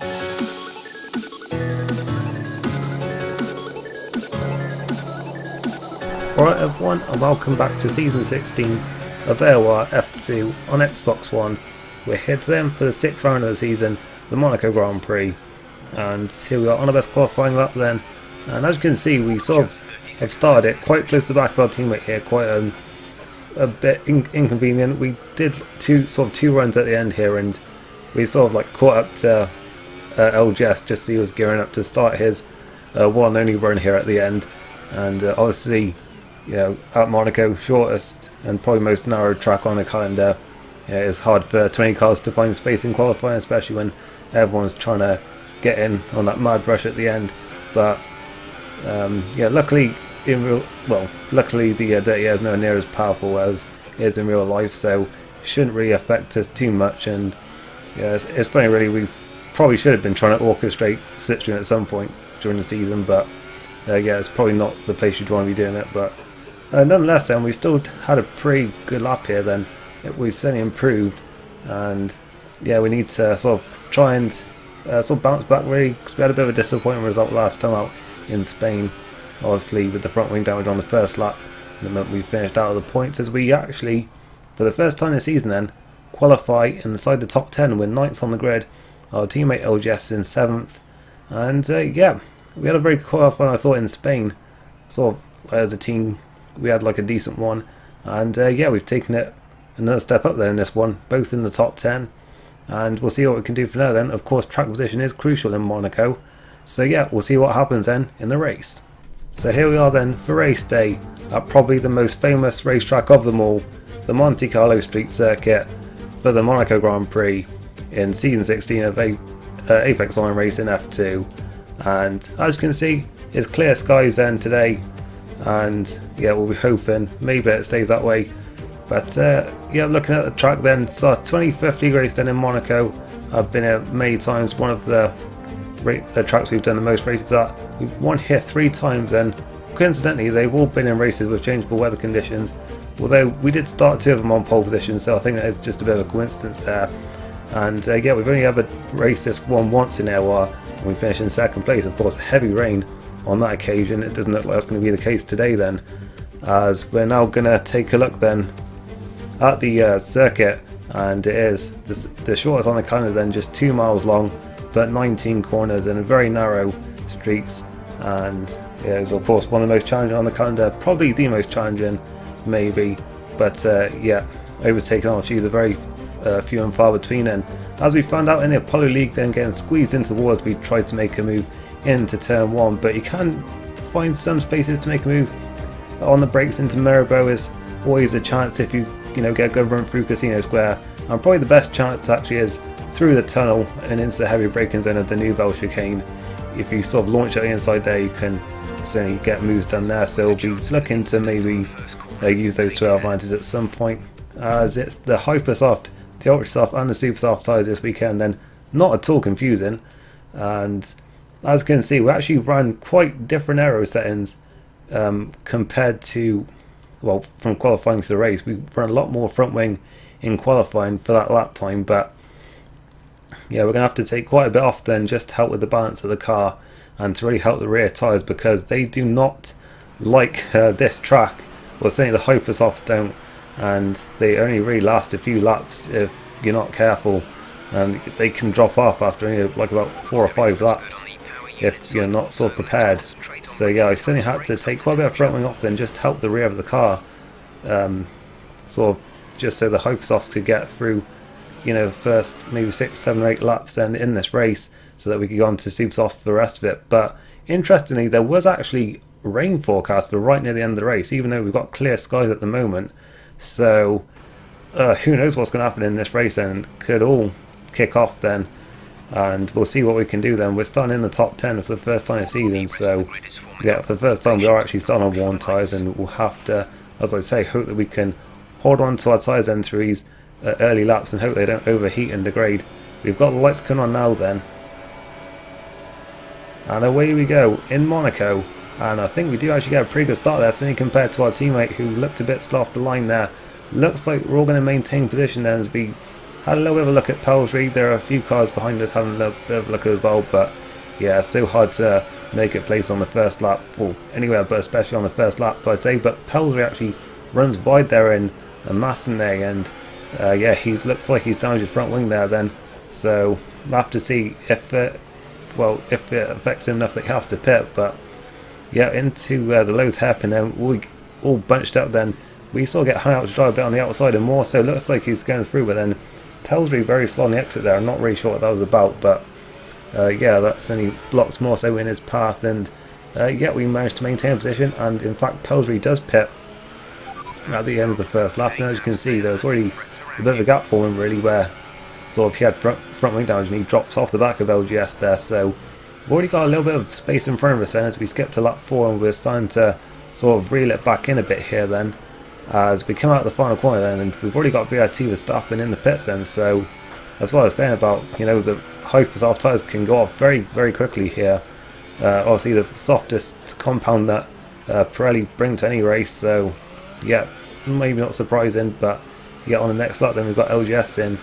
Alright everyone, and welcome back to Season 16 of AOR F2 on Xbox One. We're here today for the 6th round of the season, the Monaco Grand Prix. And here we are on our best qualifying lap then. And as you can see, we sort of have started it quite close to the back of our teammate here, quite a bit inconvenient. We did two runs at the end here, and we sort of like caught up to LGS just as he was gearing up to start his one and only run here at the end. And obviously, you know, at Monaco, shortest and probably most narrow track on the calendar. Yeah, it's hard for 20 cars to find space in qualifying, especially when everyone's trying to get in on that mad rush at the end. But yeah, luckily luckily the Dirty Air is nowhere near as powerful as it is in real life, so it shouldn't really affect us too much. And yeah, it's funny really, we probably should have been trying to orchestrate slipstream at some point during the season, but yeah, it's probably not the place you'd want to be doing it. But nonetheless, then we still had a pretty good lap here. Then we certainly improved, and yeah, we need to sort of try and sort of bounce back really, because we had a bit of a disappointing result last time out in Spain, obviously with the front wing damage on the first lap, and it meant we finished out of the points, as we actually, for the first time this season then, qualify inside the top 10. We're 9th on the grid, our teammate LGS in 7th, and yeah, we had a very good qualifying, I thought, in Spain. Sort of as a team, we had like a decent one, and yeah, we've taken it another step up there in this one, both in the top 10, and we'll see what we can do from there then. Of course, track position is crucial in Monaco, so yeah, we'll see what happens then in the race. So here we are then for race day at probably the most famous racetrack of them all, the Monte Carlo Street Circuit, for the Monaco Grand Prix in Season 16 of Apex Online Racing F2. And as you can see, it's clear skies then today, and yeah, we'll be hoping maybe it stays that way. But yeah, looking at the track then, it's our 25th league race then in Monaco. I've been here many times, one of the tracks we've done the most races at. We've won here 3 times, and coincidentally they've all been in races with changeable weather conditions, although we did start 2 of them on pole position, so I think that is just a bit of a coincidence there. And yeah, we've only ever raced this one once in AOR, and we finished in 2nd place. Of course, heavy rain on that occasion. It doesn't look like that's going to be the case today then, as we're now going to take a look then at the circuit, and it is the shortest on the calendar then, just 2 miles long, but 19 corners and very narrow streets, and yeah, it's of course one of the most challenging on the calendar, probably the most challenging maybe, but yeah, overtaking opportunities are very few and far between. And as we found out in the Apollo League, then getting squeezed into the walls, we tried to make a move into turn 1, but you can find some spaces to make a move on the brakes into Mirabeau. Is always a chance if you get a good run through Casino Square, and probably the best chance actually is through the tunnel and into the heavy braking zone of the Nouvelle Chicane. If you sort of launch at the inside there, you can certainly get moves done there, so we'll be looking to maybe use those to our advantage at some point, as it's the Hyper Soft, the Ultra Soft and the Super Soft tyres this weekend then, not at all confusing. And as you can see, we actually ran quite different aero settings compared to, well, from qualifying to the race. We ran a lot more front wing in qualifying for that lap time, but yeah, we're going to have to take quite a bit off then just to help with the balance of the car and to really help the rear tyres, because they do not like this track. Well, certainly the Hyper Softs don't, and they only really last a few laps if you're not careful, and they can drop off after only like about 4 or 5 laps if you're not sort of prepared. So yeah, I certainly had to take quite a bit of front wing off then just to help the rear of the car, sort of just so the Hypersofts could get through the first maybe 6, 7 or 8 laps then in this race, so that we could go on to Supersofts for the rest of it. But interestingly, there was actually rain forecast for right near the end of the race, even though we've got clear skies at the moment. So who knows what's going to happen in this race then. Could all kick off then, and we'll see what we can do then. We're starting in the top 10 for the first time this season, so yeah, for the first time we are actually starting on worn tyres, and we'll have to, as I say, hope that we can hold on to our tyres then through these early laps and hope they don't overheat and degrade. We've got the lights coming on now then, and away we go in Monaco. And I think we do actually get a pretty good start there, certainly compared to our teammate who looked a bit slow off the line there. Looks like we're all going to maintain position then, as we Had a little bit of a look at Peltry. There are a few cars behind us having a little bit of a look as well, but yeah, it's so hard to make it place on the first lap, well, anywhere but especially on the first lap, I'd say. But Peltry actually runs wide there in a Massenet, and yeah, he looks like he's damaged his front wing there then, so we'll have to see if it affects him enough that he has to pit. But yeah, into the Lowe's hairpin, then we all bunched up then. We sort of get hung out to dry a bit on the outside, and more so looks like he's going through, but then Peltry very slow on the exit there. I'm not really sure what that was about, but yeah, that's only blocks more so in his path, and yeah, we managed to maintain a position, and in fact Peltry does pit at the end of the first lap, and as you can see there was already a bit of a gap for him really, where sort of he had front wing damage and he drops off the back of LGS there, so we've already got a little bit of space in front of us then as we skip to lap 4, and we're starting to sort of reel it back in a bit here then as we come out of the final corner then, and we've already got VRT Verstappen in the pits then. So that's what I was saying about, you know, the hyper soft tyres can go off very, very quickly here. Obviously the softest compound that Pirelli bring to any race, so yeah, maybe not surprising. But yeah, on the next lap then we've got LGS in,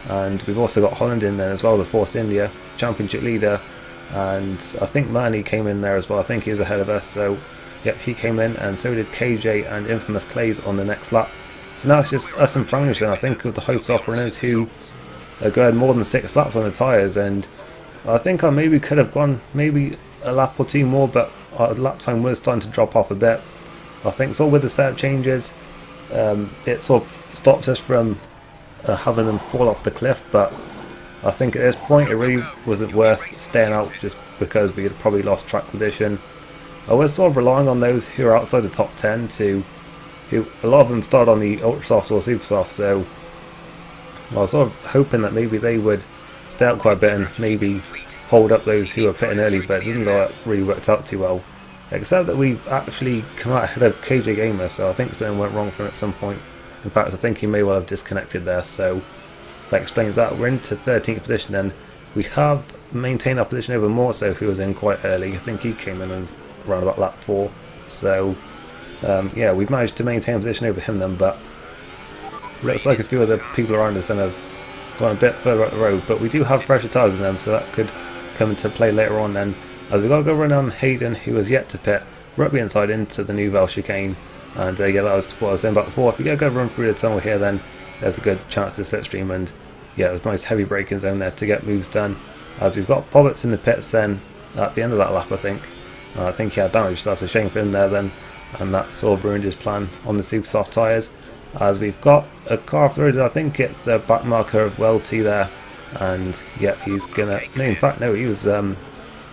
and we've also got Holland in there as well, the Force India championship leader, and I think Manny came in there as well. I think he was ahead of us, so yep, he came in, and so did KJ and Infamous Clays on the next lap. So now it's just us and Franglish then, I think, of the hopes off runners who go ahead more than 6 laps on the tyres, and I think I maybe could have gone maybe a lap or 2 more, but our lap time was starting to drop off a bit. I think so with the setup changes, it sort of stopped us from having them fall off the cliff, but I think at this point it really wasn't worth staying out just because we had probably lost track position. I was sort of relying on those who are outside the top 10 who a lot of them start on the ultra softs or super softs, so I was sort of hoping that maybe they would stay out quite a bit and maybe hold up those who are pitting early, but it doesn't look like it really worked out too well. Except that we've actually come out ahead of KJ Gamer, so I think something went wrong for him at some point. In fact, I think he may well have disconnected there, so that explains that. We're into 13th position then. We have maintained our position over Morso, who was in quite early. I think he came in around about lap 4, so yeah, we've managed to maintain a position over him then, but looks like a few of the people around us then have gone a bit further up the road, but we do have fresher tyres in them, so that could come into play later on then, as we've got to go run on Hayden, who has yet to pit. We're up the inside into the Nouvelle chicane, and yeah, that was what I was saying about before. If you go run through the tunnel here, then there's a good chance to slipstream, and yeah, it was a nice heavy braking zone there to get moves done, as we've got Pobbets in the pits then at the end of that lap. I think he had damage, so that's a shame for him there then, and that sort of ruined his plan on the super soft tyres, as we've got a car through. I think it's a backmarker of Welty there, and yeah, he's gonna, no, in fact no, he was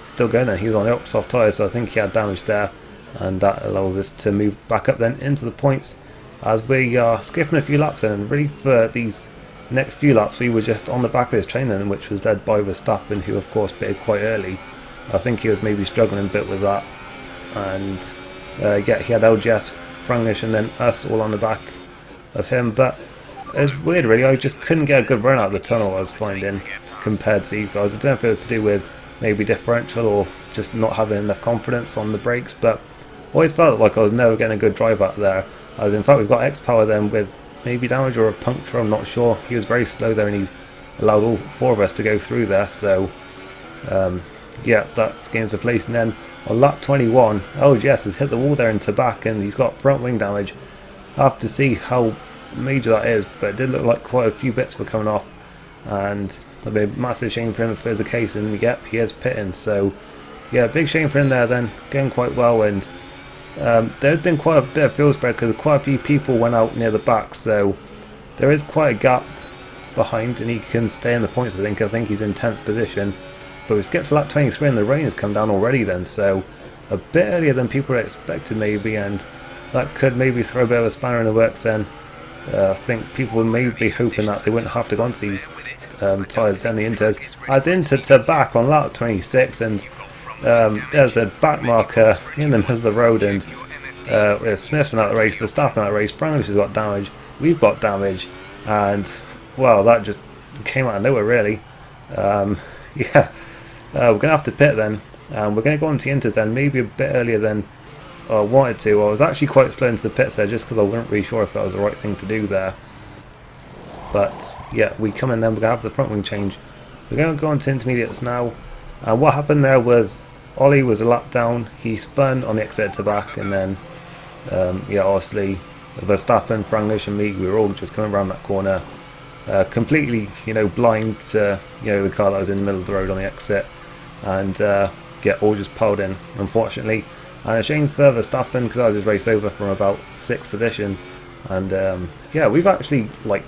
still going there. He was on the ultra soft tyres, so I think he had damage there, and that allows us to move back up then into the points, as we are skipping a few laps then. And really for these next few laps we were just on the back of this train then, which was led by Verstappen, who of course pitted quite early. I think he was maybe struggling a bit with that, and yeah, he had LGS, Franglish, and then us all on the back of him. But it's weird really, I just couldn't get a good run out of the tunnel I was finding compared to these guys. I don't know if it was to do with maybe differential or just not having enough confidence on the brakes, but I always felt like I was never getting a good drive out there. As in fact we've got X-Power then with maybe damage or a puncture, I'm not sure. He was very slow there, and he allowed all 4 of us to go through there, so yeah, that gains a place. And then on lap 21, LGS has hit the wall there into back, and he's got front wing damage. I have to see how major that is, but it did look like quite a few bits were coming off, and it'll be a massive shame for him if there's a case, and yep, he is pitting. So yeah, big shame for him there then, going quite well. And there's been quite a bit of field spread because quite a few people went out near the back, so there is quite a gap behind, and he can stay in the points. I think he's in 10th position. But we skipped to lap 23 and the rain has come down already then, so a bit earlier than people expected maybe, and that could maybe throw a bit of a spanner in the works then. I think people may be hoping that they wouldn't have to go on to these tyres and the Inters. As Inter to back on lap 26, and there's a back marker in the middle of the road, and Smith's out of the race, Verstappen out of the race, Franglish has got damage, we've got damage, and well, that just came out of nowhere really. Yeah. We're going to have to pit then, and we're going to go on to the Inters then, maybe a bit earlier than I wanted to. I was actually quite slow into the pits there just because I wasn't really sure if that was the right thing to do there. but yeah, we come in then, we're going to have the front wing change. We're going to go on to intermediates now. And what happened there was Ollie was a lap down, he spun on the exit to back, and then yeah, obviously Verstappen, Franglish and me, we were all just coming around that corner completely, you know, blind to, you know, the car that was in the middle of the road on the exit, and yeah, all just piled in, unfortunately. And a shame for Verstappen, because I was race over from about 6th position, and yeah, we've actually, like,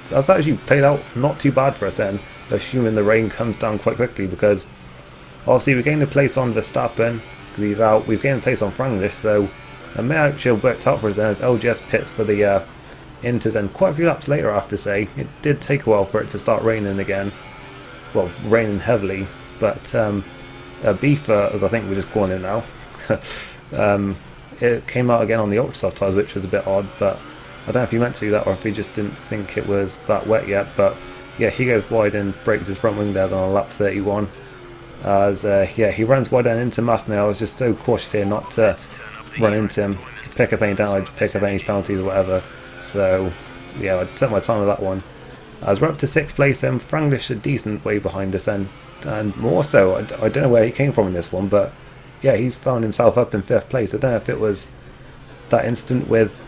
that's actually played out not too bad for us then, assuming the rain comes down quite quickly, because obviously we gained a place on Verstappen because he's out, we've gained a place on Franglish, so it may actually have worked out for us then, as LGS pits for the Inters, and quite a few laps later I have to say. It did take a while for it to start raining again, well, raining heavily, but Beefer, as I think we're just calling it now, it came out again on the ultra soft tyres, which was a bit odd, but I don't know if he meant to do that or if he just didn't think it was that wet yet. But yeah, he goes wide and breaks his front wing there on lap 31. As yeah, he runs wide and into Mass now. I was just so cautious here not to run into him, pick up any damage, pick up any penalties or whatever. So yeah, I took my time with that one. As we're up to 6th place, then Franglish a decent way behind us, and more so, I don't know where he came from in this one, but yeah, he's found himself up in 5th place. I don't know if it was that instant with,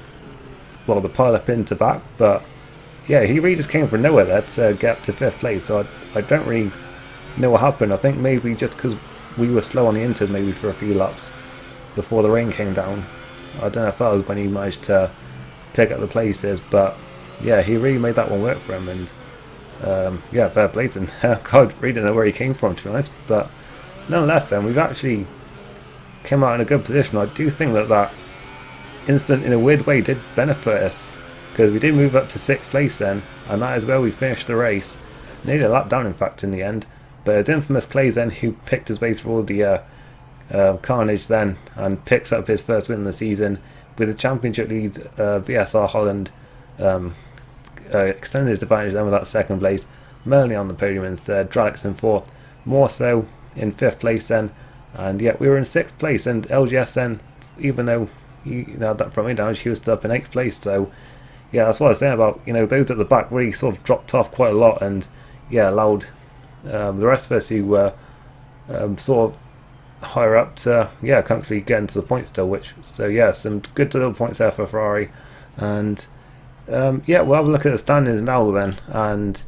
well, the pile up into back, but yeah, he really just came from nowhere there to get up to 5th place, so I don't really know what happened. I think maybe just because we were slow on the inters maybe for a few laps before the rain came down. I don't know if that was when he managed to pick up the places, but yeah, he really made that one work for him, and yeah, fair play to him. God, really don't know where he came from, to be honest, but nonetheless then, we've actually came out in a good position. I do think that that instant in a weird way did benefit us, because we did move up to 6th place then, and that is where we finished the race. Nearly a lap down in fact in the end, but it was infamous Clays then who picked his way through all the carnage then, and picks up his first win of the season with the championship lead. VSR Holland extended his advantage then with that 2nd place. Melanie on the podium in 3rd, Dralix in 4th, more so in 5th place then, and yeah, we were in 6th place, and LGS then, even though he had that front wing damage, he was still up in 8th place. So yeah, that's what I was saying about, you know, those at the back really sort of dropped off quite a lot, and yeah, allowed the rest of us who were sort of higher up to, yeah, comfortably get into the points still, which, so yeah, some good little points there for Ferrari. And yeah, we'll have a look at the standings now then, and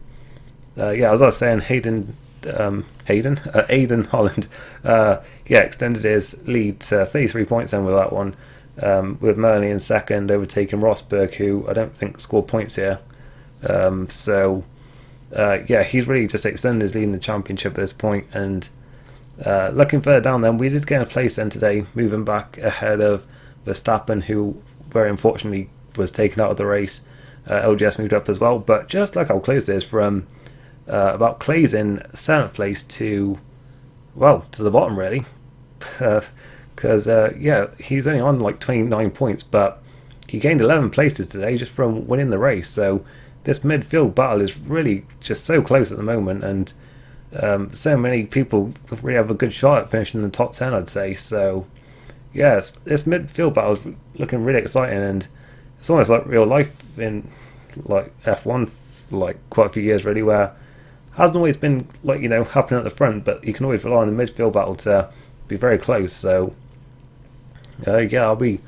yeah, as I was saying, Aiden Holland yeah, extended his lead to 33 points then with that one, with Melanie in 2nd, overtaking Rosberg, who I don't think scored points here. So yeah, he's really just extended his lead in the championship at this point. And looking further down then, we did get a place then today, moving back ahead of Verstappen, who very unfortunately was taken out of the race. LGS moved up as well, but just like how close it is from about Clays in 7th place to, well, to the bottom really, because yeah, he's only on like 29 points, but he gained 11 places today just from winning the race. So this midfield battle is really just so close at the moment, and so many people really have a good shot at finishing in the top 10, I'd say. So yeah, this midfield battle is looking really exciting, and it's almost like real life in like F1 for like quite a few years really, where hasn't always been like, you know, happening at the front, but you can always rely on the midfield battle to be very close. So yeah, I'll be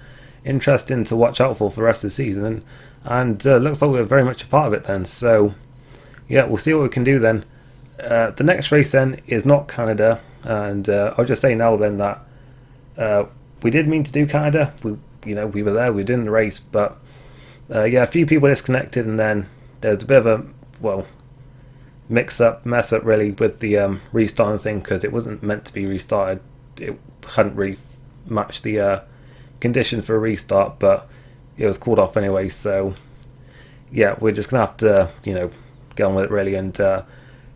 interesting to watch out for the rest of the season, and looks like we're very much a part of it then. So yeah, we'll see what we can do then. The next race then is not Canada, and I'll just say now then that we did mean to do Canada. We were there, we were doing the race, but yeah, a few people disconnected, and then there's a bit of a, well, mess up really with the restarting thing, because it wasn't meant to be restarted. It hadn't really matched the conditions for a restart, but it was called off anyway. So yeah, we're just gonna have to, you know, get on with it really, and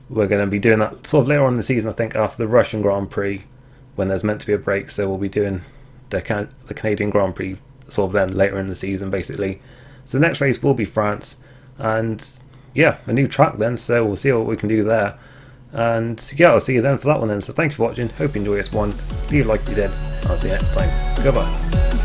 we're going to be doing that sort of later on in the season, I think, after the Russian Grand Prix, when there's meant to be a break. So we'll be doing the Canadian Grand Prix sort of then later in the season basically. So the next race will be France, and yeah, a new track then, so we'll see what we can do there. And yeah, I'll see you then for that one then. So thank you for watching, hope you enjoy this one, leave a like if you did, I'll see you next time, goodbye.